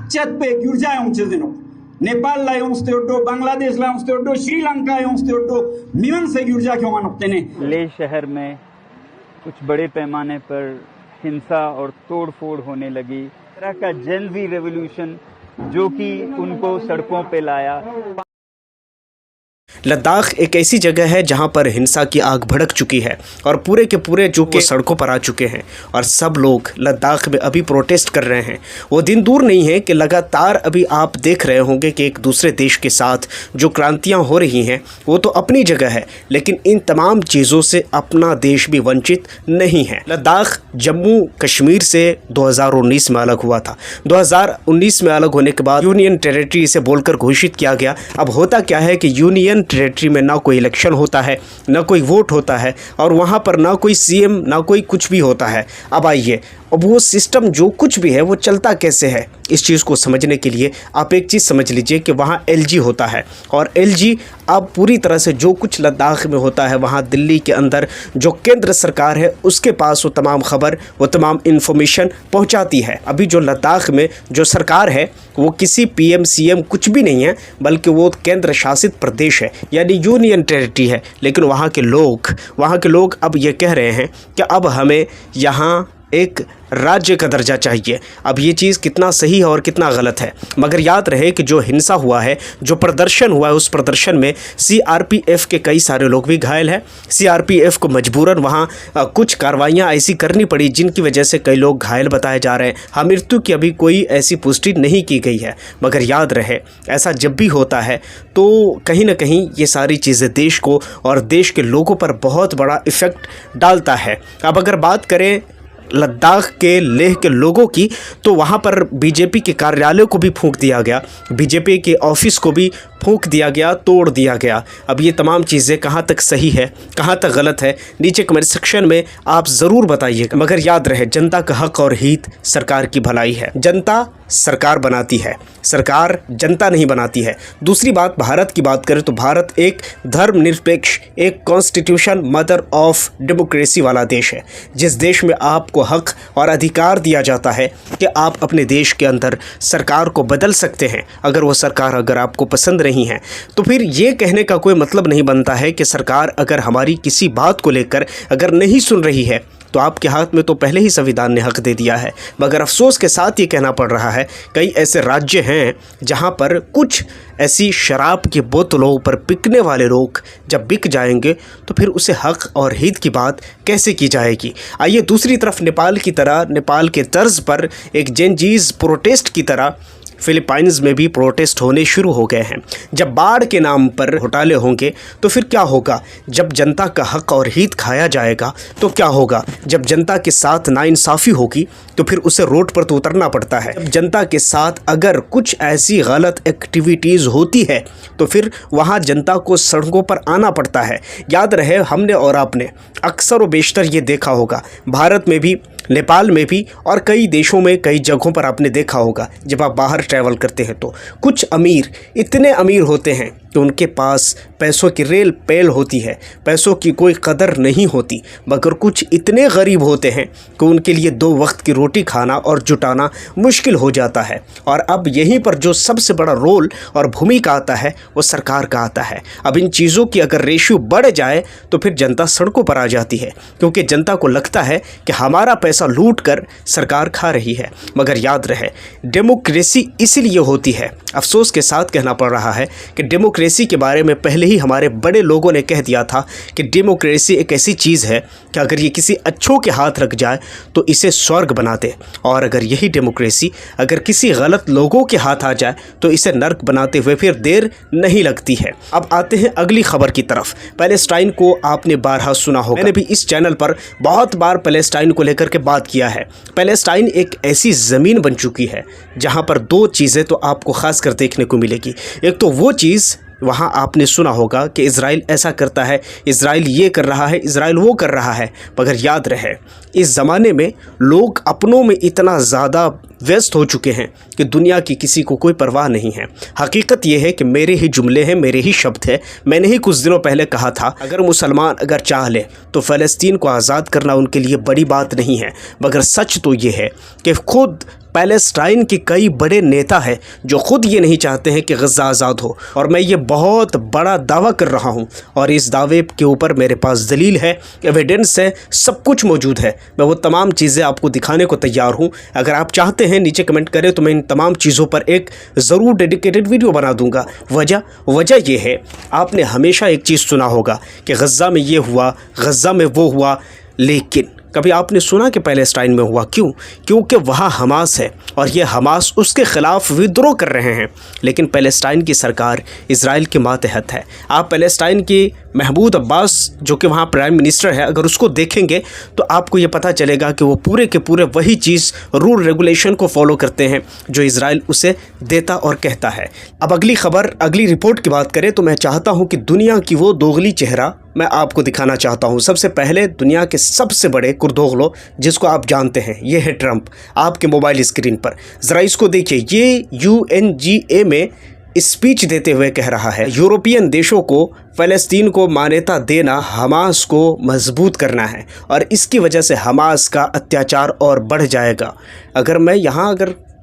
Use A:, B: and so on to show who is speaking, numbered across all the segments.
A: पाश्चात्य गिरजा दिनों नेपाल ला बांग्लादेश ला श्रीलंका मिवन से गिरजा क्यों मानते ने।
B: लेह शहर में कुछ बड़े पैमाने पर हिंसा और तोड़फोड़ होने लगी। तरह का जेन ज़ी रेवोल्यूशन जो कि उनको सड़कों पे लाया।
C: लद्दाख एक ऐसी जगह है जहां पर हिंसा की आग भड़क चुकी है और पूरे के पूरे जो के सड़कों पर आ चुके हैं और सब लोग लद्दाख में अभी प्रोटेस्ट कर रहे हैं। वो दिन दूर नहीं है कि लगातार अभी आप देख रहे होंगे कि एक दूसरे देश के साथ जो क्रांतियां हो रही हैं वो तो अपनी जगह है, लेकिन इन तमाम चीज़ों से अपना देश भी वंचित नहीं है। लद्दाख जम्मू कश्मीर से 2019 में अलग हुआ था। 2019 में अलग होने के बाद यूनियन टेरिटरी से बोलकर घोषित किया गया। अब होता क्या है कि यूनियन टेरिटरी में ना कोई इलेक्शन होता है, ना कोई वोट होता है और वहाँ पर ना कोई सीएम, ना कोई कुछ भी होता है। अब आइए, अब वो सिस्टम जो कुछ भी है वो चलता कैसे है, इस चीज़ को समझने के लिए आप एक चीज़ समझ लीजिए कि वहाँ एलजी होता है और एलजी अब पूरी तरह से जो कुछ लद्दाख में होता है वहाँ दिल्ली के अंदर जो केंद्र सरकार है उसके पास वो तमाम खबर, वो तमाम इन्फॉर्मेशन पहुँचाती है। अभी जो लद्दाख में जो सरकार है वो किसी पीएम सीएम कुछ भी नहीं है, बल्कि वो केंद्र शासित प्रदेश है, यानी यूनियन टेरिटरी है। लेकिन वहाँ के लोग अब ये कह रहे हैं कि अब हमें यहाँ एक राज्य का दर्जा चाहिए। अब ये चीज़ कितना सही है और कितना गलत है, मगर याद रहे कि जो हिंसा हुआ है, जो प्रदर्शन हुआ है, उस प्रदर्शन में सीआरपीएफ के कई सारे लोग भी घायल हैं। सीआरपीएफ को मजबूरन वहाँ कुछ कार्रवाइयाँ ऐसी करनी पड़ी जिनकी वजह से कई लोग घायल बताए जा रहे हैं। हाँ, मृत्यु की अभी कोई ऐसी पुष्टि नहीं की गई है, मगर याद रहे ऐसा जब भी होता है तो कहीं ना कहीं ये सारी चीज़ें देश को और देश के लोगों पर बहुत बड़ा इफ़ेक्ट डालता है। अब अगर बात करें लद्दाख के लेह के लोगों की, तो वहाँ पर बीजेपी के कार्यालय को भी फूंक दिया गया, बीजेपी के ऑफिस को भी फूंक दिया गया, तोड़ दिया गया। अब ये तमाम चीज़ें कहाँ तक सही है, कहाँ तक गलत है, नीचे कमेंट सेक्शन में आप ज़रूर बताइएगा। मगर याद रहे, जनता का हक और हित सरकार की भलाई है। जनता सरकार बनाती है, सरकार जनता नहीं बनाती है। दूसरी बात, भारत की बात करें तो भारत एक धर्मनिरपेक्ष, एक कॉन्स्टिट्यूशन मदर ऑफ डेमोक्रेसी वाला देश है, जिस देश में आपको हक और अधिकार दिया जाता है कि आप अपने देश के अंदर सरकार को बदल सकते हैं। अगर वो सरकार अगर आपको पसंद नहीं है तो फिर ये कहने का कोई मतलब नहीं बनता है कि सरकार अगर हमारी किसी बात को लेकर अगर नहीं सुन रही है तो आपके हाथ में तो पहले ही संविधान ने हक दे दिया है। मगर अफसोस के साथ ये कहना पड़ रहा है, कई ऐसे राज्य हैं जहां पर कुछ ऐसी शराब की बोतलों पर बिकने वाले लोग जब बिक जाएंगे तो फिर उसे हक और हित की बात कैसे की जाएगी। आइए दूसरी तरफ नेपाल की तरह, नेपाल के तर्ज पर एक जेनजीज प्रोटेस्ट की तरह फिलीपाइंस में भी प्रोटेस्ट होने शुरू हो गए हैं। जब बाढ़ के नाम पर घोटाले होंगे तो फिर क्या होगा? जब जनता का हक और हित खाया जाएगा तो क्या होगा? जब जनता के साथ नाइंसाफ़ी होगी तो फिर उसे रोड पर तो उतरना पड़ता है। जब जनता के साथ अगर कुछ ऐसी गलत एक्टिविटीज़ होती है तो फिर वहाँ जनता को सड़कों पर आना पड़ता है। याद रहे, हमने और आपने अक्सर व बेशतर ये देखा होगा, भारत में भी, नेपाल में भी और कई देशों में, कई जगहों पर आपने देखा होगा, जब आप बाहर ट्रैवल करते हैं तो कुछ अमीर इतने अमीर होते हैं कि उनके पास पैसों की रेल पेल होती है, पैसों की कोई कदर नहीं होती। मगर कुछ इतने गरीब होते हैं कि उनके लिए 2 वक्त की रोटी खाना और जुटाना मुश्किल हो जाता है। और अब यहीं पर जो सबसे बड़ा रोल और भूमिका आता है वो सरकार का आता है। अब इन चीज़ों की अगर रेशियो बढ़ जाए तो फिर जनता सड़कों पर आ जाती है, क्योंकि जनता को लगता है कि हमारा पैसा लूट कर सरकार खा रही है। मगर याद रहे, डेमोक्रेसी इसीलिए होती है, अफसोस के साथ कहना पड़ रहा है कि डेमोक्रेसी के बारे में पहले ही हमारे बड़े लोगों ने कह दिया था कि डेमोक्रेसी एक ऐसी चीज़ है कि अगर ये किसी अच्छों के हाथ रख जाए तो इसे स्वर्ग बना दे, और अगर यही डेमोक्रेसी अगर किसी गलत लोगों के हाथ आ जाए तो इसे नर्क बनाते हुए फिर देर नहीं लगती है। अब आते हैं अगली खबर की तरफ। पैलेस्टाइन को आपने बारहा सुना होगा, मैंने भी इस चैनल पर बहुत बार पैलेस्टाइन को लेकर के बात किया है। पैलेस्टाइन एक ऐसी ज़मीन बन चुकी है जहाँ पर 2 चीज़ें तो आपको ख़ास कर देखने को मिलेगी। एक तो वो चीज़, वहाँ आपने सुना होगा कि इज़राइल ऐसा करता है, इज़राइल ये कर रहा है, इज़राइल वो कर रहा है। मगर याद रहे, इस ज़माने में लोग अपनों में इतना ज़्यादा व्यस्त हो चुके हैं कि दुनिया की किसी को कोई परवाह नहीं है। हकीकत यह है कि मेरे ही जुमले हैं, मेरे ही शब्द हैं। मैंने ही कुछ दिनों पहले कहा था, अगर मुसलमान अगर चाह ले तो फ़लस्तीन को आज़ाद करना उनके लिए बड़ी बात नहीं है। मगर सच तो ये है कि खुद पैलेस्टाइन के कई बड़े नेता हैं जो खुद ये नहीं चाहते हैं कि गज़ा आज़ाद हो। और मैं ये बहुत बड़ा दावा कर रहा हूँ और इस दावे के ऊपर मेरे पास दलील है, एविडेंस है, सब कुछ मौजूद है। मैं वो तमाम चीज़ें आपको दिखाने को तैयार हूँ। अगर आप चाहते हैं नीचे कमेंट करें तो मैं इन तमाम चीज़ों पर एक ज़रूर डेडिकेटेड वीडियो बना दूँगा। वजह ये है, आपने हमेशा एक चीज़ सुना होगा कि गज़ा में ये हुआ, गज़ा में वो हुआ, लेकिन कभी आपने सुना कि पैलेस्टाइन में हुआ? क्यों? क्योंकि वहाँ हमास है और ये हमास उसके ख़िलाफ़ विद्रोह कर रहे हैं। लेकिन पैलेस्टाइन की सरकार इज़राइल के मातहत है। आप पैलेस्टाइन की महमूद अब्बास जो कि वहाँ प्राइम मिनिस्टर है, अगर उसको देखेंगे तो आपको ये पता चलेगा कि वो पूरे के पूरे वही चीज़, रूल रेगुलेशन को फॉलो करते हैं जो इज़राइल उसे देता और कहता है। अब अगली खबर, अगली रिपोर्ट की बात करें तो मैं चाहता हूँ कि दुनिया की वो दोगली चेहरा मैं आपको दिखाना चाहता हूँ। सबसे पहले दुनिया के सबसे बड़े कुर्दोगलो जिसको आप जानते हैं, ये है ट्रंप, आपके मोबाइल स्क्रीन पर। ज़रा इसको देखिए, ये UNGA में स्पीच देते हुए कह रहा है यूरोपियन देशों को फ़लस्तीन को मान्यता देना हमास को मजबूत करना है और इसकी वजह से हमास का अत्याचार और बढ़ जाएगा। अगर मैं यहाँ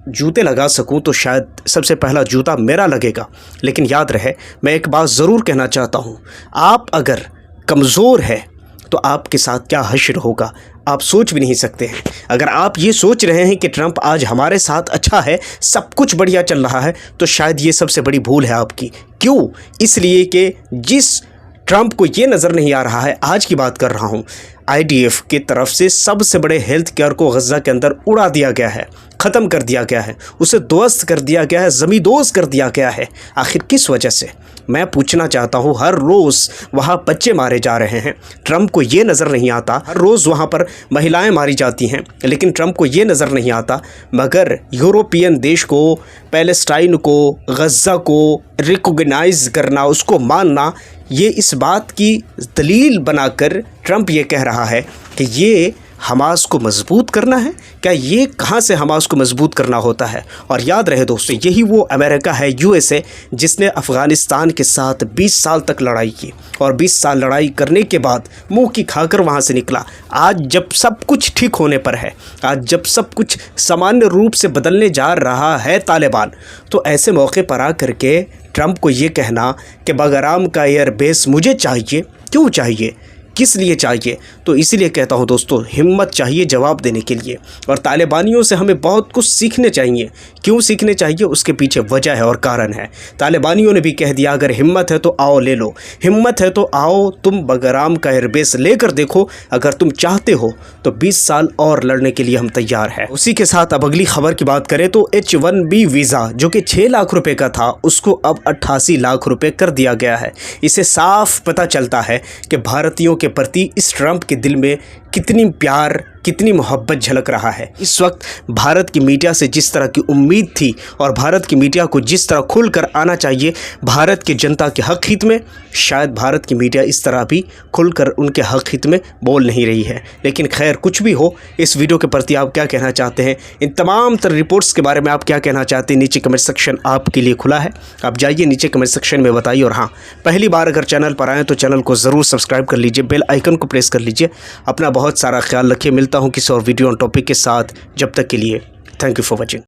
C: जूते लगा सकूं तो शायद सबसे पहला जूता मेरा लगेगा। लेकिन याद रहे, मैं एक बात ज़रूर कहना चाहता हूं, आप अगर कमज़ोर है तो आपके साथ क्या हश्र होगा आप सोच भी नहीं सकते हैं। अगर आप ये सोच रहे हैं कि ट्रंप आज हमारे साथ अच्छा है, सब कुछ बढ़िया चल रहा है, तो शायद ये सबसे बड़ी भूल है आपकी। क्यों? इसलिए कि जिस ट्रंप को ये नज़र नहीं आ रहा है, आज की बात कर रहा हूँ, IDF की तरफ से सबसे बड़े हेल्थ केयर को गज़ा के अंदर उड़ा दिया गया है, ख़त्म कर दिया गया है, उसे ध्वस्त कर दिया गया है, ज़मींदोज़ कर दिया गया है। आखिर किस वजह से? मैं पूछना चाहता हूँ। हर रोज़ वहाँ बच्चे मारे जा रहे हैं, ट्रंप को ये नज़र नहीं आता। हर रोज़ वहाँ पर महिलाएं मारी जाती हैं, लेकिन ट्रंप को ये नज़र नहीं आता। मगर यूरोपियन देश को, पैलेस्टाइन को, गज़ा को रिकॉग्नाइज़ करना, उसको मानना, ये इस बात की दलील बनाकर ट्रंप ये कह रहा है कि ये हमास को मजबूत करना है। क्या ये कहाँ से हमास को मजबूत करना होता है? और याद रहे दोस्तों, यही वो अमेरिका है, USA, जिसने अफ़गानिस्तान के साथ 20 साल तक लड़ाई की और 20 साल लड़ाई करने के बाद मुंह की खाकर वहाँ से निकला। आज जब सब कुछ ठीक होने पर है, आज जब सब कुछ सामान्य रूप से बदलने जा रहा है तालिबान, तो ऐसे मौके पर आ करके ट्रंप को ये कहना कि बगराम का एयरबेस मुझे चाहिए, क्यों चाहिए, किस लिए चाहिए? तो इसीलिए कहता हूँ दोस्तों, हिम्मत चाहिए जवाब देने के लिए। और तालिबानियों से हमें बहुत कुछ सीखने चाहिए। क्यों सीखने चाहिए? उसके पीछे वजह है और कारण है। तालिबानियों ने भी कह दिया, अगर हिम्मत है तो आओ ले लो, हिम्मत है तो आओ तुम बगराम का एयरबेस लेकर देखो। अगर तुम चाहते हो तो 20 साल और लड़ने के लिए हम तैयार हैं। उसी के साथ अब अगली खबर की बात करें तो H-1B वीज़ा जो कि 6 लाख रुपए का था, उसको अब 88 लाख रुपए कर दिया गया है। इसे साफ पता चलता है कि भारतीयों के प्रति इस ट्रंप के दिल में कितनी प्यार, कितनी मोहब्बत झलक रहा है। इस वक्त भारत की मीडिया से जिस तरह की उम्मीद थी और भारत की मीडिया को जिस तरह खुलकर आना चाहिए भारत की जनता के हक हित में, शायद भारत की मीडिया इस तरह भी खुलकर उनके हक हित में बोल नहीं रही है। लेकिन खैर, कुछ भी हो, इस वीडियो के प्रति आप क्या कहना चाहते हैं, इन तमाम तरह रिपोर्ट्स के बारे में आप क्या कहना चाहते हैं, नीचे कमेंट सेक्शन आपके लिए खुला है। आप जाइए नीचे कमेंट सेक्शन में बताइए। और हाँ, पहली बार अगर चैनल पर आएँ तो चैनल को ज़रूर सब्सक्राइब कर लीजिए, बेल आइकन को प्रेस कर लीजिए। अपना बहुत सारा ख्याल रखिए। मिलता हूँ किसी और वीडियो ऑन टॉपिक के साथ। जब तक के लिए थैंक यू फॉर वॉचिंग।